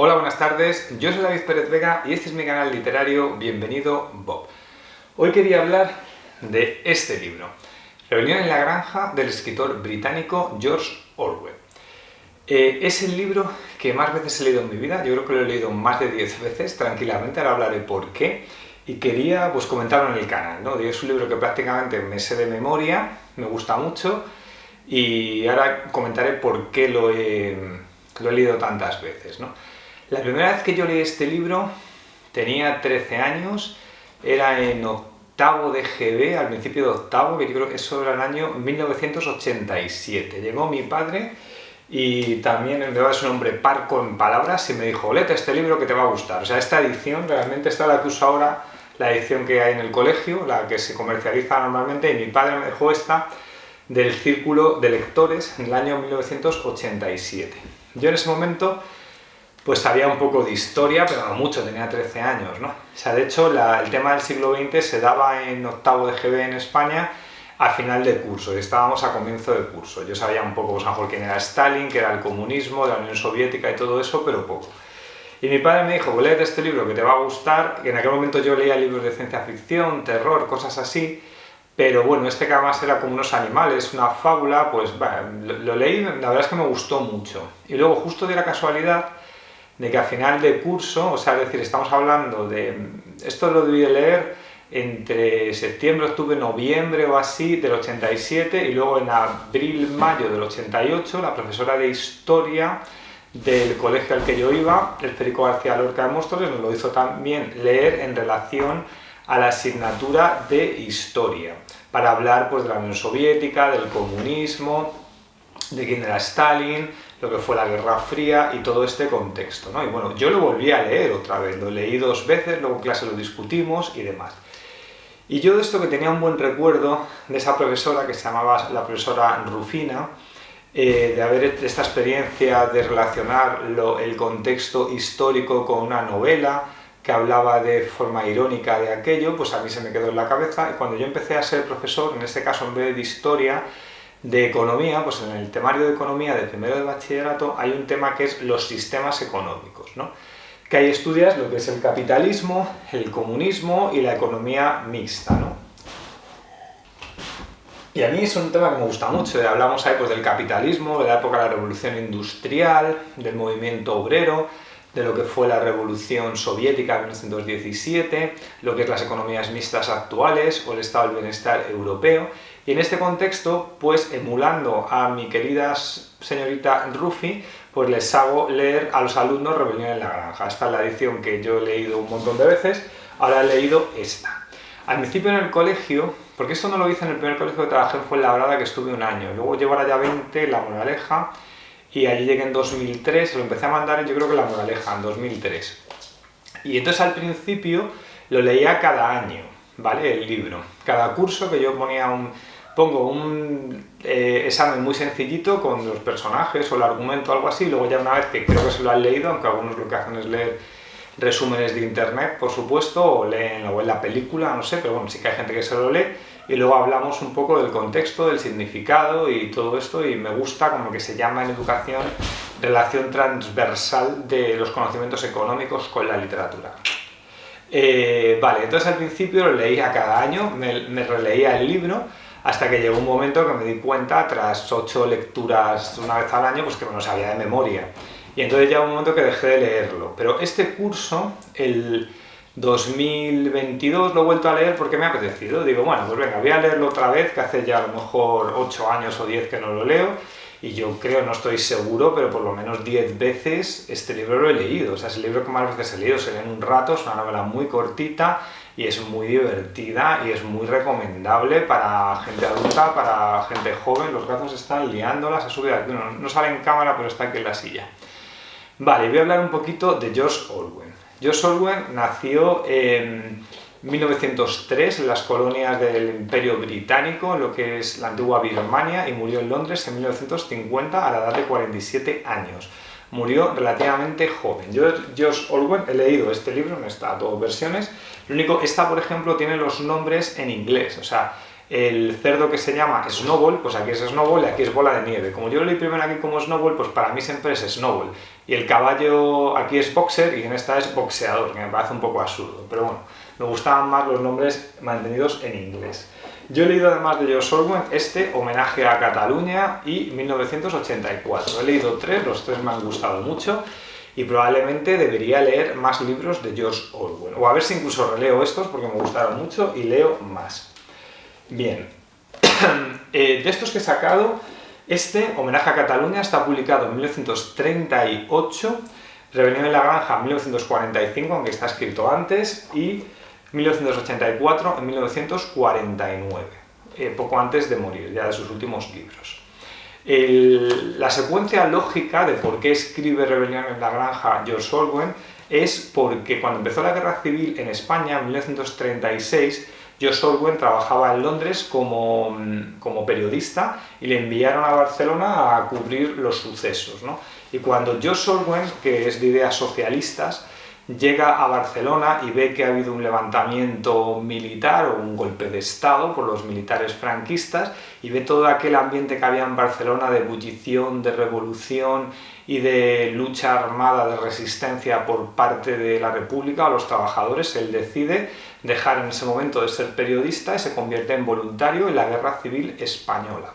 Hola, buenas tardes, yo soy David Pérez Vega y este es mi canal literario Bienvenido Bob. Hoy quería hablar de este libro, Rebelión en la granja, del escritor británico George Orwell. Es el libro que más veces he leído en mi vida, yo creo que lo he leído más de 10 veces tranquilamente, ahora hablaré por qué, y quería comentarlo en el canal, ¿no? Es un libro que prácticamente me sé de memoria, me gusta mucho, y ahora comentaré por qué lo he leído tantas veces, ¿no? La primera vez que yo leí este libro tenía 13 años, era en octavo de GB, al principio de octavo, que yo creo que eso era el año 1987. Llegó mi padre y también es un hombre parco en palabras y me dijo, léete este libro que te va a gustar. O sea, esta edición realmente está la que uso ahora, la edición que hay en el colegio, la que se comercializa normalmente, y mi padre me dejó esta del Círculo de Lectores en el año 1987. Yo en ese momento pues sabía un poco de historia, pero no mucho, tenía 13 años, ¿no? O sea, de hecho, el tema del siglo XX se daba en octavo de GB en España a final de curso, y estábamos a comienzo de curso. Yo sabía un poco, pues, a lo mejor quién era Stalin, qué era el comunismo, de la Unión Soviética y todo eso, pero poco. Y mi padre me dijo, pues léete este libro que te va a gustar, y en aquel momento yo leía libros de ciencia ficción, terror, cosas así, pero bueno, este que además era como unos animales, una fábula, pues bueno, lo leí, la verdad es que me gustó mucho. Y luego justo de la casualidad de que a final de curso, o sea, es decir, estamos hablando de... Esto lo debí de leer entre septiembre, octubre, noviembre o así del 87, y luego en abril, mayo del 88, la profesora de historia del colegio al que yo iba, el Federico García Lorca de Móstoles, nos lo hizo también leer en relación a la asignatura de historia, para hablar pues de la Unión Soviética, del comunismo, de quién era Stalin, lo que fue la Guerra Fría y todo este contexto, ¿no? Y bueno, yo lo volví a leer otra vez, lo leí 2 veces, luego en clase lo discutimos y demás. Y yo de esto que tenía un buen recuerdo de esa profesora que se llamaba la profesora Rufina, de haber esta experiencia de relacionar el contexto histórico con una novela que hablaba de forma irónica de aquello, pues a mí se me quedó en la cabeza, y cuando yo empecé a ser profesor, en este caso en vez de historia, de economía, pues en el temario de economía de primero de bachillerato hay un tema que es los sistemas económicos, ¿no? Que ahí estudias lo que es el capitalismo, el comunismo y la economía mixta, ¿no? Y a mí es un tema que me gusta mucho, hablamos ahí pues del capitalismo, de la época de la revolución industrial, del movimiento obrero, de lo que fue la revolución soviética de 1917, lo que es las economías mixtas actuales o el estado del bienestar europeo. Y en este contexto, pues emulando a mi querida señorita Rufi, pues les hago leer a los alumnos Rebelión en la granja. Esta es la edición que yo he leído un montón de veces, ahora he leído esta. Al principio en el colegio, porque esto no lo hice en el primer colegio que trabajé en Fuenlabrada, que estuve un año, luego llevo ahora ya 20 La Moraleja, y allí llegué en 2003, lo empecé a mandar yo creo que La Moraleja, en 2003. Y entonces al principio lo leía cada año, ¿vale? El libro. Cada curso que yo pongo un examen muy sencillito con los personajes o el argumento o algo así, y luego ya una vez que creo que se lo han leído, aunque algunos lo que hacen es leer resúmenes de internet, por supuesto, o leen o en la película, no sé, pero bueno, sí que hay gente que se lo lee, y luego hablamos un poco del contexto, del significado y todo esto, y me gusta como que se llama en educación relación transversal de los conocimientos económicos con la literatura. Vale, entonces al principio lo leía cada año, me releía el libro, hasta que llegó un momento que me di cuenta, tras 8 lecturas una vez al año, pues que me lo sabía de memoria. Y entonces ya un momento que dejé de leerlo. Pero este curso, el 2022, lo he vuelto a leer porque me ha apetecido. Digo, bueno, pues venga, voy a leerlo otra vez, que hace ya a lo mejor 8 años o 10 que no lo leo. Y yo creo, no estoy seguro, pero por lo menos 10 veces este libro lo he leído. O sea, es el libro que más veces he leído, se lee en un rato, es una novela muy cortita y es muy divertida y es muy recomendable para gente adulta, para gente joven. Los gatos están liándolas, ha subido aquí, no sale en cámara, pero está aquí en la silla. Vale, voy a hablar un poquito de George Orwell. George Orwell nació en 1903 en las colonias del Imperio Británico, en lo que es la antigua Birmania, y murió en Londres en 1950 a la edad de 47 años. Murió relativamente joven. Yo, George Orwell, he leído este libro, no está a 2 versiones. Lo único, esta por ejemplo tiene los nombres en inglés, o sea, el cerdo que se llama Snowball, pues aquí es Snowball y aquí es bola de nieve. Como yo lo leí primero aquí como Snowball, pues para mí siempre es Snowball. Y el caballo aquí es Boxer y en esta es Boxeador, que me parece un poco absurdo. Pero bueno, me gustaban más los nombres mantenidos en inglés. Yo he leído además de George Orwell Homenaje a Cataluña y 1984. He leído 3, los 3 me han gustado mucho y probablemente debería leer más libros de George Orwell. O a ver si incluso releo estos porque me gustaron mucho y leo más. Bien, de estos que he sacado, Homenaje a Cataluña, está publicado en 1938, Rebelión en la Granja en 1945, aunque está escrito antes, y 1984 en 1949, poco antes de morir, ya de sus últimos libros. La secuencia lógica de por qué escribe Rebelión en la Granja George Orwell es porque cuando empezó la Guerra Civil en España, en 1936, George Orwell trabajaba en Londres como periodista y le enviaron a Barcelona a cubrir los sucesos, ¿no? Y cuando George Orwell, que es de ideas socialistas, llega a Barcelona y ve que ha habido un levantamiento militar o un golpe de Estado por los militares franquistas y ve todo aquel ambiente que había en Barcelona de ebullición, de revolución y de lucha armada, de resistencia por parte de la República o los trabajadores, él decide dejar en ese momento de ser periodista y se convierte en voluntario en la Guerra Civil Española.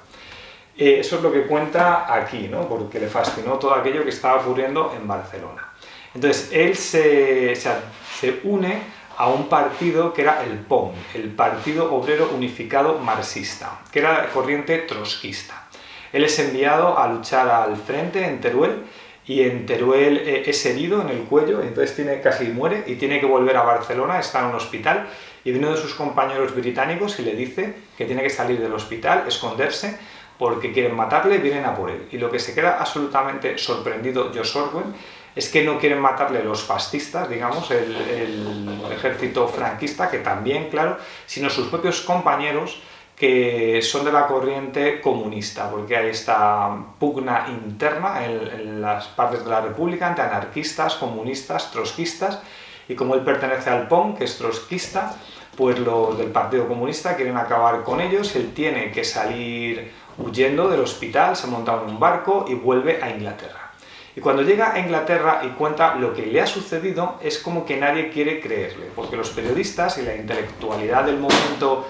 Eso es lo que cuenta aquí, ¿no? Porque le fascinó todo aquello que estaba ocurriendo en Barcelona. Entonces, él se une a un partido que era el POM, el Partido Obrero Unificado Marxista, que era la corriente trotskista. Él es enviado a luchar al frente en Teruel, y en Teruel es herido en el cuello, entonces casi muere y tiene que volver a Barcelona, está en un hospital, y uno de sus compañeros británicos le dice que tiene que salir del hospital, esconderse, porque quieren matarle, vienen a por él. Y lo que se queda absolutamente sorprendido George Orwell es que no quieren matarle los fascistas, digamos, el ejército franquista, que también, claro, sino sus propios compañeros que son de la corriente comunista, porque hay esta pugna interna en las partes de la República entre anarquistas, comunistas, trotskistas, y como él pertenece al POM, que es trotskista, pues los del Partido Comunista quieren acabar con ellos. Él tiene que salir huyendo del hospital, se monta en un barco y vuelve a Inglaterra. Y cuando llega a Inglaterra y cuenta lo que le ha sucedido, es como que nadie quiere creerle, porque los periodistas y la intelectualidad del momento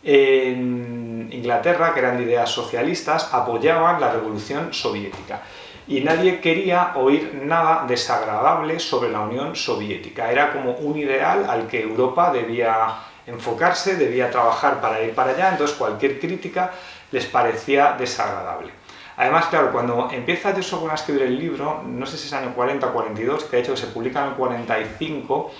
en Inglaterra, que eran de ideas socialistas, apoyaban la revolución soviética. Y nadie quería oír nada desagradable sobre la Unión Soviética. Era como un ideal al que Europa debía enfocarse, debía trabajar para ir para allá, entonces cualquier crítica les parecía desagradable. Además, claro, cuando empieza George Orwell a escribir el libro, no sé si es año 40 o 42, que de hecho se publica en el 45,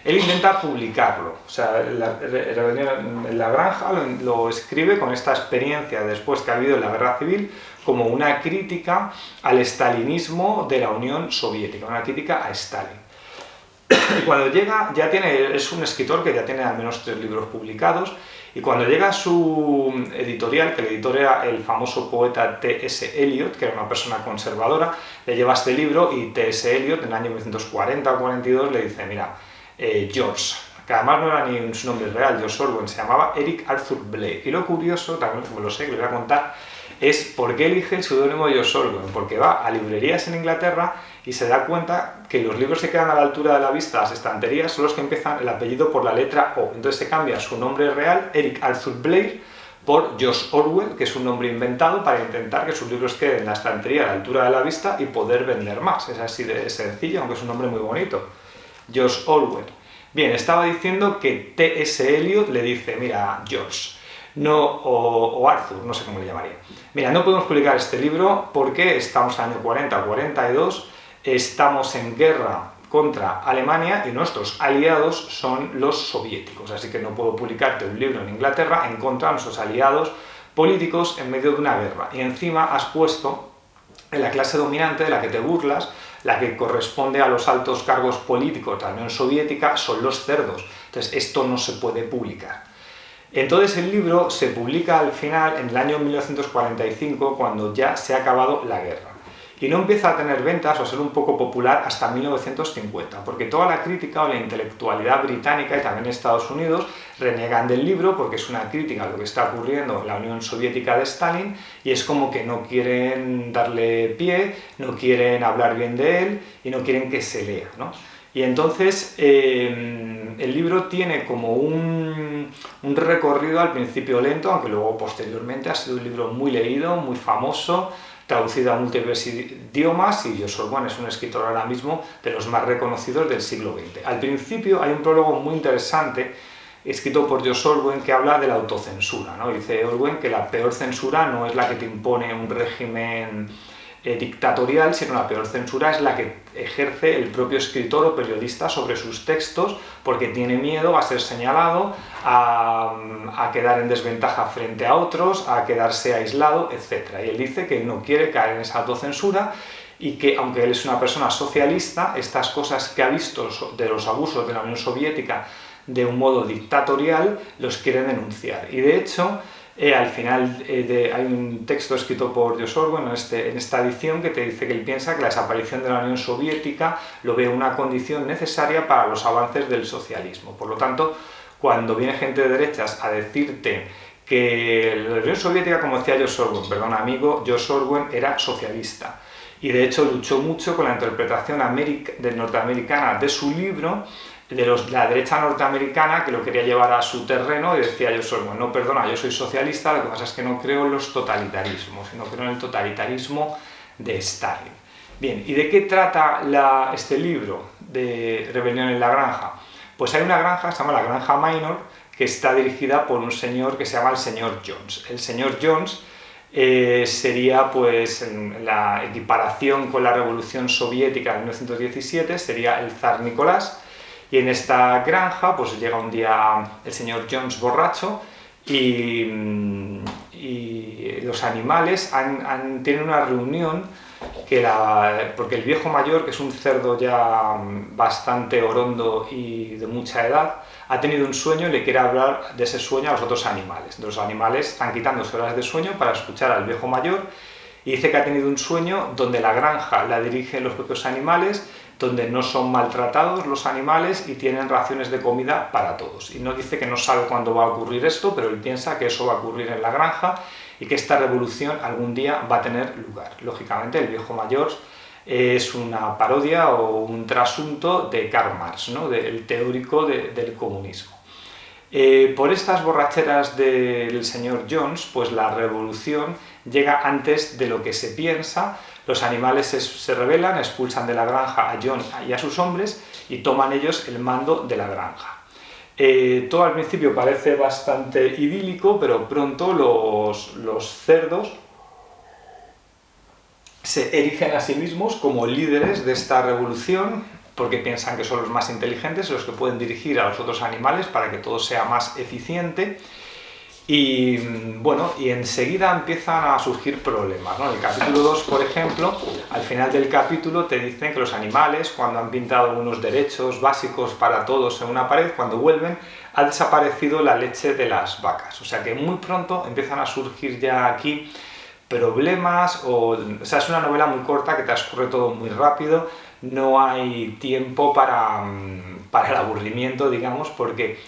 él intenta publicarlo. O sea, la Granja lo escribe con esta experiencia después que ha habido en la Guerra Civil como una crítica al estalinismo de la Unión Soviética, una crítica a Stalin. Y cuando llega, es un escritor que ya tiene al menos 3 libros publicados, y cuando llega a su editorial, que el editor era el famoso poeta T.S. Eliot, que era una persona conservadora, le lleva este libro y T.S. Eliot en el año 1940 o 42 le dice, mira, George, que además no era ni su nombre real, George Orwell, se llamaba Eric Arthur Blair. Y lo curioso, también como lo sé, que lo voy a contar, es por qué elige el seudónimo de George Orwell, porque va a librerías en Inglaterra y se da cuenta que los libros que quedan a la altura de la vista, las estanterías, son los que empiezan el apellido por la letra O. Entonces se cambia su nombre real, Eric Arthur Blair, por George Orwell, que es un nombre inventado para intentar que sus libros queden en la estantería a la altura de la vista y poder vender más. Es así de sencillo, aunque es un nombre muy bonito. George Orwell. Bien, estaba diciendo que T.S. Eliot le dice, mira, George, no, o Arthur, no sé cómo le llamaría. Mira, no podemos publicar este libro porque estamos en el año 40 o 42, estamos en guerra contra Alemania y nuestros aliados son los soviéticos, así que no puedo publicarte un libro en Inglaterra en contra de nuestros aliados políticos en medio de una guerra. Y encima has puesto en la clase dominante de la que te burlas, la que corresponde a los altos cargos políticos de la Unión Soviética, son los cerdos. Entonces esto no se puede publicar. Entonces el libro se publica al final, en el año 1945, cuando ya se ha acabado la guerra. y no empieza a tener ventas o a ser un poco popular hasta 1950, porque toda la crítica o la intelectualidad británica y también en Estados Unidos renegan del libro porque es una crítica a lo que está ocurriendo en la Unión Soviética de Stalin y es como que no quieren darle pie, no quieren hablar bien de él y no quieren que se lea, ¿no? Y entonces el libro tiene como un recorrido al principio lento, aunque luego posteriormente ha sido un libro muy leído, muy famoso, traducido a múltiples idiomas, y George Orwell es un escritor ahora mismo de los más reconocidos del siglo XX. Al principio hay un prólogo muy interesante escrito por George Orwell que habla de la autocensura, ¿no? Dice Orwell que la peor censura no es la que te impone un régimen dictatorial, sino la peor censura es la que ejerce el propio escritor o periodista sobre sus textos porque tiene miedo a ser señalado, a quedar en desventaja frente a otros, a quedarse aislado, etc. Y él dice que no quiere caer en esa autocensura y que, aunque él es una persona socialista, estas cosas que ha visto de los abusos de la Unión Soviética de un modo dictatorial los quiere denunciar. Y de hecho, al final hay un texto escrito por George Orwell en esta edición que te dice que él piensa que la desaparición de la Unión Soviética lo ve una condición necesaria para los avances del socialismo. Por lo tanto, cuando viene gente de derechas a decirte que la Unión Soviética, como decía George Orwell, perdón amigo, George Orwell era socialista y de hecho luchó mucho con la interpretación norteamericana de su libro, de la derecha norteamericana que lo quería llevar a su terreno y decía George Orwell, no, perdona, yo soy socialista, lo que pasa es que no creo en los totalitarismos, sino creo en el totalitarismo de Stalin. Bien, ¿y de qué trata este libro de Rebelión en la Granja? Pues hay una granja, se llama la Granja Minor, que está dirigida por un señor que se llama el señor Jones. El señor Jones sería pues en la equiparación con la Revolución Soviética de 1917, sería el zar Nicolás. Y en esta granja pues llega un día el señor Jones borracho y los animales tienen una reunión porque el viejo mayor, que es un cerdo ya bastante orondo y de mucha edad, ha tenido un sueño y le quiere hablar de ese sueño a los otros animales. Los animales están quitándose horas de sueño para escuchar al viejo mayor y dice que ha tenido un sueño donde la granja la dirigen los propios animales, donde no son maltratados los animales y tienen raciones de comida para todos. Y no dice que no sabe cuándo va a ocurrir esto, pero él piensa que eso va a ocurrir en la granja y que esta revolución algún día va a tener lugar. Lógicamente, el viejo mayor es una parodia o un trasunto de Karl Marx, ¿no? Del teórico del comunismo. Por estas borracheras del señor Jones, pues la revolución llega antes de lo que se piensa. Los animales se rebelan, expulsan de la granja a John y a sus hombres y toman ellos el mando de la granja. Todo al principio parece bastante idílico, pero pronto los cerdos se erigen a sí mismos como líderes de esta revolución porque piensan que son los más inteligentes, los que pueden dirigir a los otros animales para que todo sea más eficiente. Y bueno, y enseguida empiezan a surgir problemas, ¿no? En el capítulo 2, por ejemplo, al final del capítulo te dicen que los animales, cuando han pintado unos derechos básicos para todos en una pared, cuando vuelven, ha desaparecido la leche de las vacas. O sea que muy pronto empiezan a surgir ya aquí problemas, o sea, es una novela muy corta que transcurre todo muy rápido, no hay tiempo para el aburrimiento, digamos, porque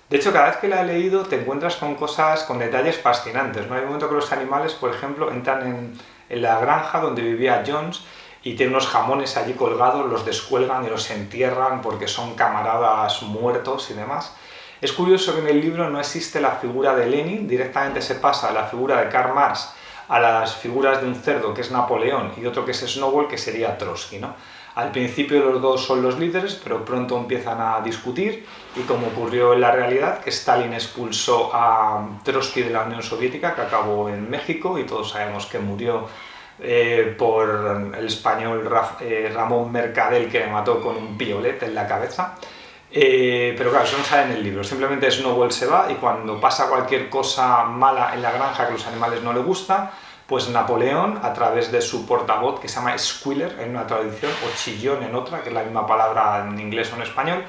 de hecho cada vez que la he leído te encuentras con cosas, con detalles fascinantes, ¿no? Hay un momento que los animales, por ejemplo, entran en la granja donde vivía Jones y tiene unos jamones allí colgados, los descuelgan y los entierran porque son camaradas muertos y demás. Es curioso que en el libro no existe la figura de Lenin, directamente se pasa a la figura de Karl Marx a las figuras de un cerdo que es Napoleón y otro que es Snowball que sería Trotsky, ¿no? Al principio los dos son los líderes, pero pronto empiezan a discutir y como ocurrió en la realidad, que Stalin expulsó a Trotsky de la Unión Soviética, que acabó en México y todos sabemos que murió por el español Ramón Mercadel, que le mató con un piolet en la cabeza. Pero claro, eso no sale en el libro, simplemente Snowball se va y cuando pasa cualquier cosa mala en la granja que a los animales no les gusta, pues Napoleón, a través de su portavoz, que se llama squealer en una traducción, o chillón en otra, que es la misma palabra en inglés o en español,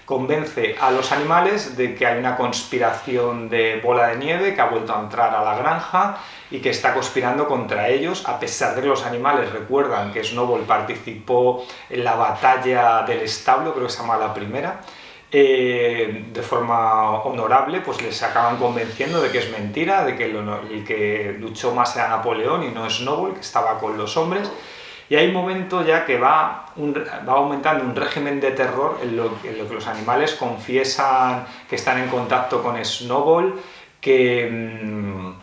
convence a los animales de que hay una conspiración de Bola de Nieve que ha vuelto a entrar a la granja y que está conspirando contra ellos, a pesar de que los animales recuerdan que Snowball participó en la batalla del establo, creo que se llama la primera, de forma honorable, pues les acaban convenciendo de que es mentira, de que el que luchó más era Napoleón y no Snowball, que estaba con los hombres. Y hay un momento ya que va aumentando un régimen de terror en lo que los animales confiesan que están en contacto con Snowball, que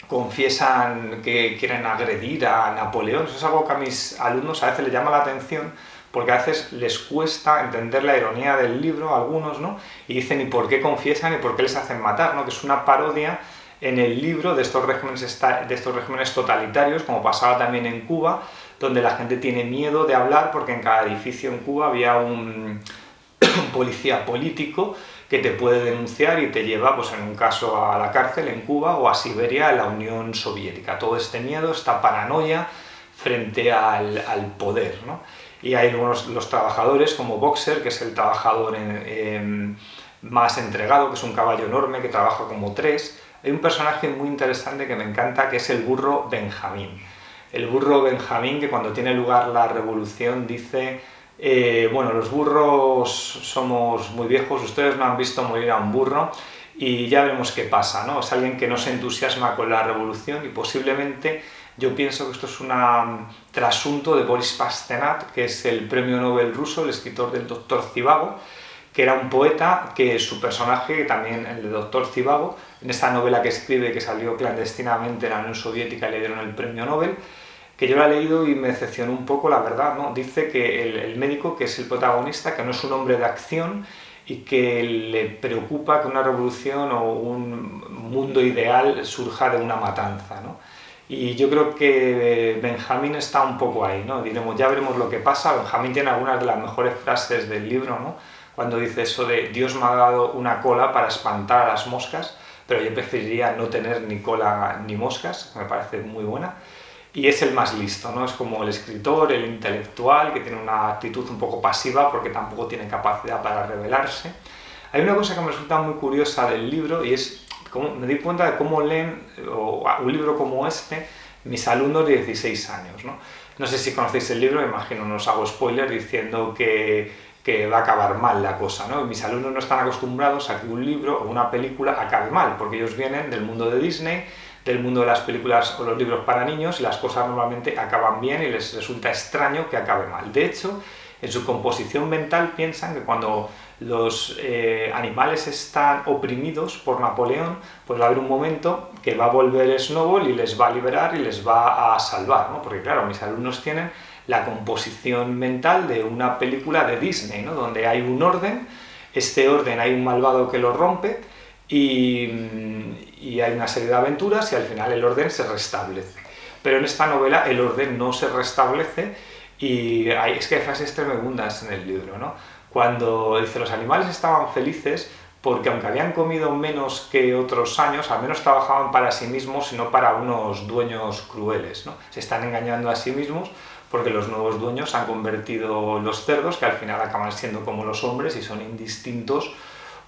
confiesan que quieren agredir a Napoleón. Eso es algo que a mis alumnos a veces les llama la atención, porque a veces les cuesta entender la ironía del libro, a algunos, ¿no? Y dicen, ¿y por qué confiesan y por qué les hacen matar?, ¿no? Que es una parodia en el libro de estos regímenes totalitarios, como pasaba también en Cuba, donde la gente tiene miedo de hablar porque en cada edificio en Cuba había un policía político que te puede denunciar y te lleva, pues en un caso, a la cárcel en Cuba o a Siberia en la Unión Soviética. Todo este miedo, esta paranoia frente al poder, ¿no? Y hay los trabajadores, como Boxer, que es el trabajador más entregado, que es un caballo enorme que trabaja como tres. Hay un personaje muy interesante que me encanta, que es el burro Benjamín. El burro Benjamín, que cuando tiene lugar la revolución dice: bueno, los burros somos muy viejos, ustedes no han visto morir a un burro y ya veremos qué pasa, ¿no? Es alguien que no se entusiasma con la revolución y posiblemente yo pienso que esto es un trasunto de Boris Pasternak, que es el premio Nobel ruso, el escritor del Doctor Zhivago, que era un poeta, que su personaje, también el de Doctor Zhivago, en esta novela que escribe, que salió clandestinamente en la Unión Soviética y le dieron el premio Nobel, que yo la he leído y me decepcionó un poco, la verdad, ¿no? Dice que el médico, que es el protagonista, que no es un hombre de acción y que le preocupa que una revolución o un mundo ideal surja de una matanza, ¿no? Y yo creo que Benjamín está un poco ahí, ¿no? Diremos, ya veremos lo que pasa. Benjamín tiene algunas de las mejores frases del libro, ¿no? Cuando dice eso de: Dios me ha dado una cola para espantar a las moscas, pero yo preferiría no tener ni cola ni moscas, me parece muy buena. Y es el más listo, ¿no? Es como el escritor, el intelectual, que tiene una actitud un poco pasiva porque tampoco tiene capacidad para rebelarse. Hay una cosa que me resulta muy curiosa del libro y es, me di cuenta de cómo leen un libro como este mis alumnos de 16 años, ¿no? No sé si conocéis el libro, me imagino, no os hago spoiler diciendo que va a acabar mal la cosa, ¿no? Mis alumnos no están acostumbrados a que un libro o una película acabe mal, porque ellos vienen del mundo de Disney, del mundo de las películas o los libros para niños, y las cosas normalmente acaban bien y les resulta extraño que acabe mal. De hecho, en su composición mental piensan que cuando los animales están oprimidos por Napoleón, pues va a haber un momento que va a volver Snowball y les va a liberar y les va a salvar, ¿no? Porque claro, mis alumnos tienen la composición mental de una película de Disney, ¿no? Donde hay un orden, este orden hay un malvado que lo rompe y hay una serie de aventuras y al final el orden se restablece. Pero en esta novela el orden no se restablece y es que hay frases tremendas en el libro, ¿no? Cuando dice: los animales estaban felices porque aunque habían comido menos que otros años, al menos trabajaban para sí mismos y no para unos dueños crueles, ¿no? Se están engañando a sí mismos porque los nuevos dueños han convertido los cerdos, que al final acaban siendo como los hombres y son indistintos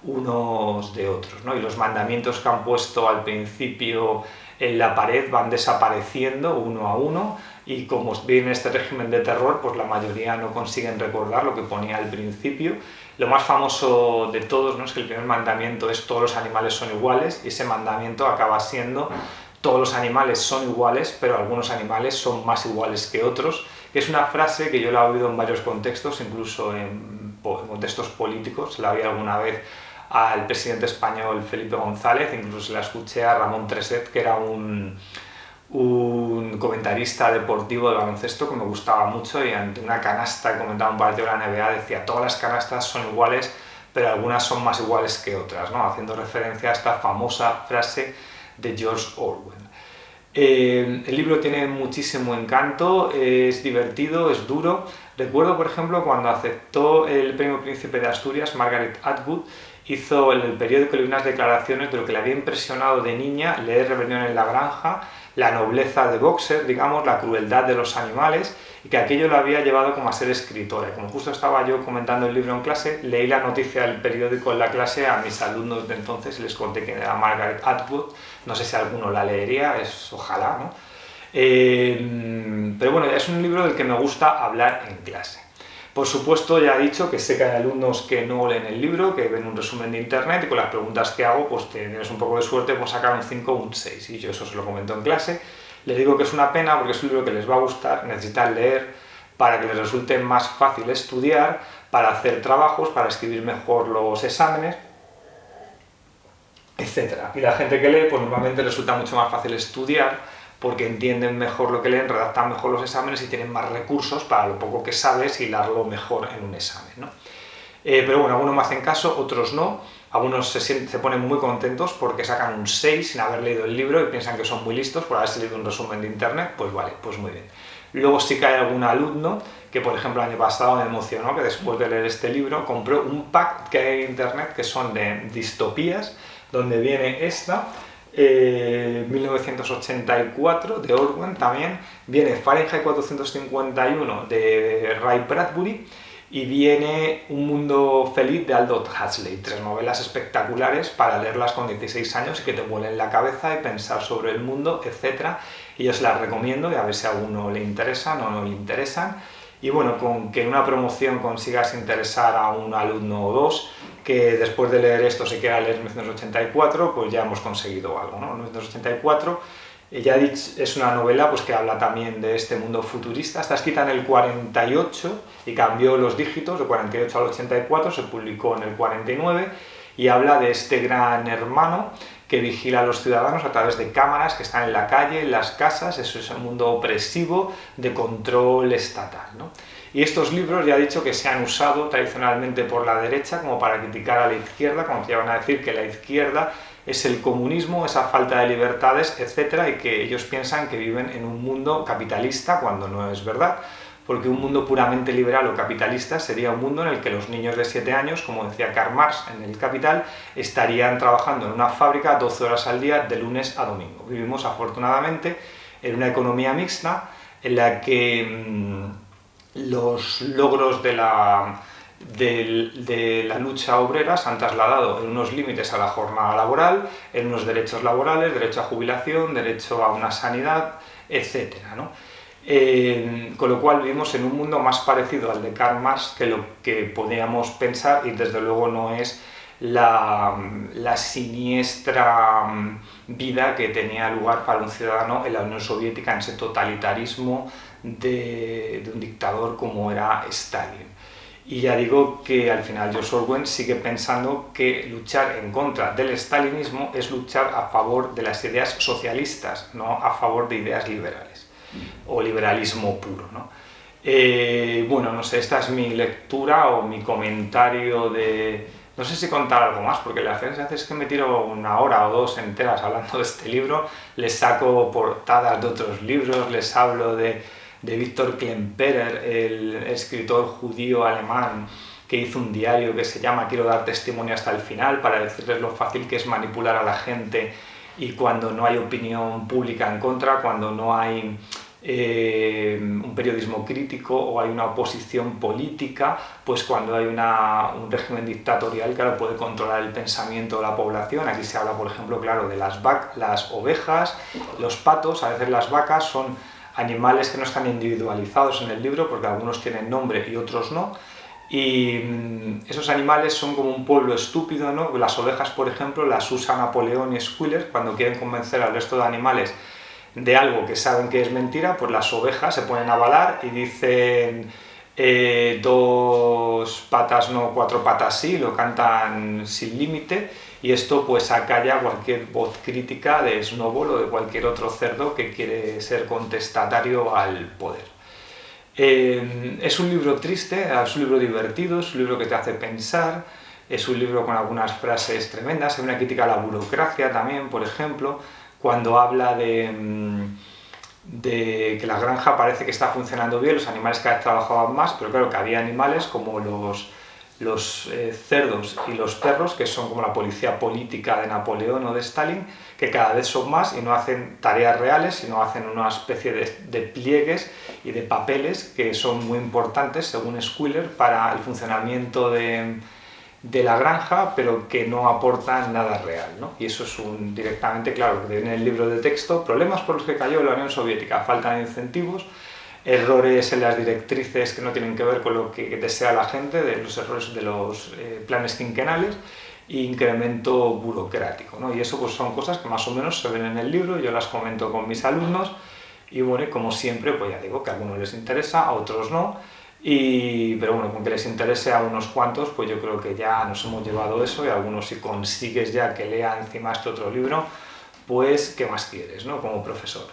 unos de otros, ¿no? Y los mandamientos que han puesto al principio en la pared van desapareciendo uno a uno y como viene este régimen de terror, pues la mayoría no consiguen recordar lo que ponía al principio. Lo más famoso de todos, ¿no?, es que el primer mandamiento es: todos los animales son iguales, y ese mandamiento acaba siendo: todos los animales son iguales, pero algunos animales son más iguales que otros, que es una frase que yo la he oído en varios contextos, incluso en contextos políticos. La oí alguna vez al presidente español Felipe González, incluso se la escuché a Ramón Treset, que era un comentarista deportivo de baloncesto que me gustaba mucho, y ante una canasta que comentaba un partido de la NBA decía: todas las canastas son iguales, pero algunas son más iguales que otras, ¿no? Haciendo referencia a esta famosa frase de George Orwell. El libro tiene muchísimo encanto, es divertido, es duro. Recuerdo, por ejemplo, cuando aceptó el premio Príncipe de Asturias, Margaret Atwood hizo en el periódico unas declaraciones de lo que le había impresionado de niña leer Rebelión en la Granja, la nobleza de Boxer, digamos, la crueldad de los animales, y que aquello lo había llevado como a ser escritora. Y como justo estaba yo comentando el libro en clase, leí la noticia del periódico en la clase a mis alumnos de entonces y les conté que era Margaret Atwood. No sé si alguno la leería, ojalá, ¿no? Pero bueno, es un libro del que me gusta hablar en clase. Por supuesto, ya he dicho que sé que hay alumnos que no leen el libro, que ven un resumen de internet y con las preguntas que hago, pues tienes un poco de suerte, pues sacar un 5 o un 6. Y yo eso se lo comento en clase. Les digo que es una pena porque es un libro que les va a gustar, necesitan leer para que les resulte más fácil estudiar, para hacer trabajos, para escribir mejor los exámenes, etc. Y la gente que lee, pues normalmente resulta mucho más fácil estudiar porque entienden mejor lo que leen, redactan mejor los exámenes y tienen más recursos para lo poco que sabes hilarlo mejor en un examen, ¿no? Pero bueno, algunos me hacen caso, otros no. Algunos se ponen muy contentos porque sacan un 6 sin haber leído el libro y piensan que son muy listos por haberse leído un resumen de internet. Pues vale, pues muy bien. Luego sí que hay algún alumno que, por ejemplo, el año pasado me emocionó que después de leer este libro compró un pack que hay en internet que son de distopías, donde viene esta, 1984 de Orwell también, viene Fahrenheit 451 de Ray Bradbury y viene Un mundo feliz de Aldous Huxley, 3 novelas espectaculares para leerlas con 16 años y que te vuelen la cabeza y pensar sobre el mundo, etc. Y yo se las recomiendo y a ver si a alguno le interesan o no le interesan. Y bueno, con que en una promoción consigas interesar a un alumno o dos que después de leer esto se quiera leer 1984, pues ya hemos conseguido algo, ¿no? 1984 ya es una novela pues, que habla también de este mundo futurista. Está escrita en el 48 y cambió los dígitos, de 48 al 84, se publicó en el 49 y habla de este gran hermano que vigila a los ciudadanos a través de cámaras que están en la calle, en las casas. Eso es un mundo opresivo de control estatal, ¿no? Y estos libros ya he dicho que se han usado tradicionalmente por la derecha como para criticar a la izquierda, cuando te llevan a decir que la izquierda es el comunismo, esa falta de libertades, etc. Y que ellos piensan que viven en un mundo capitalista cuando no es verdad. Porque un mundo puramente liberal o capitalista sería un mundo en el que los niños de 7 años, como decía Karl Marx en El Capital, estarían trabajando en una fábrica 12 horas al día de lunes a domingo. Vivimos afortunadamente en una economía mixta en la que los logros de la lucha obrera se han trasladado en unos límites a la jornada laboral, en unos derechos laborales, derecho a jubilación, derecho a una sanidad, etc., ¿no? Con lo cual vivimos en un mundo más parecido al de Karl Marx que lo que podíamos pensar y desde luego no es la siniestra vida que tenía lugar para un ciudadano en la Unión Soviética, en ese totalitarismo de un dictador como era Stalin. Y ya digo que al final George Orwell sigue pensando que luchar en contra del stalinismo es luchar a favor de las ideas socialistas, no a favor de ideas liberales o liberalismo puro, ¿no? Bueno, no sé, esta es mi lectura o mi comentario de... No sé si contar algo más, porque la verdad es que me tiro 1 hora o 2 enteras hablando de este libro, les saco portadas de otros libros, les hablo de Viktor Klemperer, el escritor judío alemán que hizo un diario que se llama Quiero dar testimonio hasta el final, para decirles lo fácil que es manipular a la gente y cuando no hay opinión pública en contra, cuando no hay un periodismo crítico o hay una oposición política, pues cuando hay un régimen dictatorial que puede controlar el pensamiento de la población. Aquí se habla, por ejemplo, claro, de las ovejas, los patos. A veces las vacas son animales que no están individualizados en el libro porque algunos tienen nombre y otros no. Y esos animales son como un pueblo estúpido, ¿no? Las ovejas, por ejemplo, las usa Napoleón y Squealer cuando quieren convencer al resto de animales de algo que saben que es mentira. Pues las ovejas se ponen a balar y dicen 2 patas no, 4 patas sí, lo cantan sin límite, y esto pues acalla cualquier voz crítica de Snowball o de cualquier otro cerdo que quiere ser contestatario al poder. Es un libro triste, es un libro divertido, es un libro que te hace pensar, es un libro con algunas frases tremendas. Hay una crítica a la burocracia también, por ejemplo, cuando habla de que la granja parece que está funcionando bien, los animales cada vez trabajaban más, pero claro que había animales como los cerdos y los perros, que son como la policía política de Napoleón o de Stalin, que cada vez son más y no hacen tareas reales, sino hacen una especie de pliegues y de papeles que son muy importantes, según Squiller, para el funcionamiento de la granja, pero que no aportan nada real, ¿no? Y eso es directamente, claro, que viene en el libro de texto: problemas por los que cayó la Unión Soviética, falta de incentivos, errores en las directrices que no tienen que ver con lo que desea la gente, de los errores de los planes quinquenales, e incremento burocrático, ¿no? Y eso pues son cosas que más o menos se ven en el libro, yo las comento con mis alumnos, y bueno, como siempre, pues ya digo que a algunos les interesa, a otros no, pero bueno, con que les interese a unos cuantos, pues yo creo que ya nos hemos llevado eso, y algunos, si consigues ya que lea encima este otro libro, pues ¿qué más quieres, no? Como profesor.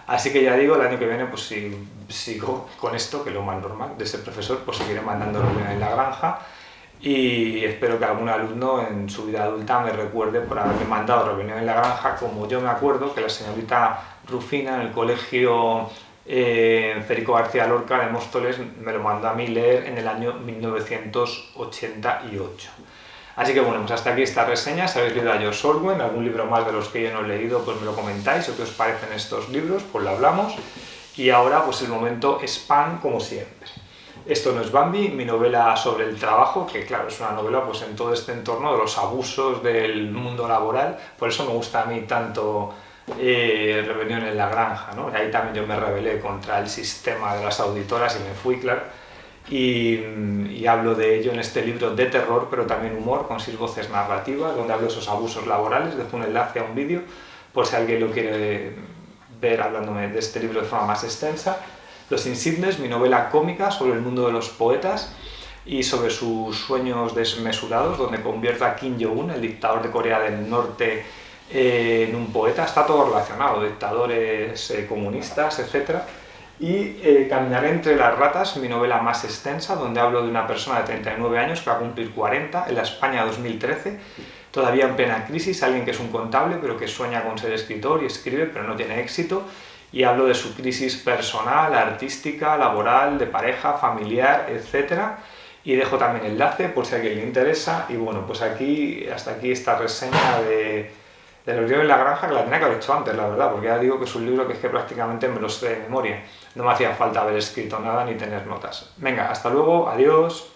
Así que ya digo, el año que viene, pues si sigo con esto, que es lo más normal de ser profesor, pues seguiré mandando Rebelión en la Granja, y espero que algún alumno en su vida adulta me recuerde por haberme mandado Rebelión en la Granja, como yo me acuerdo que la señorita Rufina en el colegio Federico García Lorca de Móstoles me lo mandó a mí leer en el año 1988. Así que bueno, pues hasta aquí esta reseña. Si habéis leído a George Orwell, algún libro más de los que yo no he leído, pues me lo comentáis, o qué os parecen estos libros, pues lo hablamos. Y ahora pues el momento spam, como siempre. Esto no es Bambi, mi novela sobre el trabajo, que claro, es una novela pues en todo este entorno de los abusos del mundo laboral, por eso me gusta a mí tanto Rebelión en la Granja, ¿no? Y ahí también yo me rebelé contra el sistema de las auditoras y me fui, claro. Y hablo de ello en este libro de terror, pero también humor, con 6 voces narrativas, donde hablo de esos abusos laborales. Dejo un enlace a un vídeo, por si alguien lo quiere ver hablándome de este libro de forma más extensa. Los Insignes, mi novela cómica sobre el mundo de los poetas y sobre sus sueños desmesurados, donde convierte a Kim Jong-un, el dictador de Corea del Norte, en un poeta. Está todo relacionado, dictadores comunistas, etc. Y Caminaré entre las ratas, mi novela más extensa, donde hablo de una persona de 39 años que va a cumplir 40 en la España 2013, todavía en plena crisis, alguien que es un contable pero que sueña con ser escritor y escribe pero no tiene éxito, y hablo de su crisis personal, artística, laboral, de pareja, familiar, etc. Y dejo también enlace por si a alguien le interesa. Y bueno, pues hasta aquí esta reseña de Rebelión en la Granja, que la tenía que haber hecho antes, la verdad, porque ya digo que es un libro que es que prácticamente me lo sé de memoria. No me hacía falta haber escrito nada ni tener notas. Venga, hasta luego, adiós.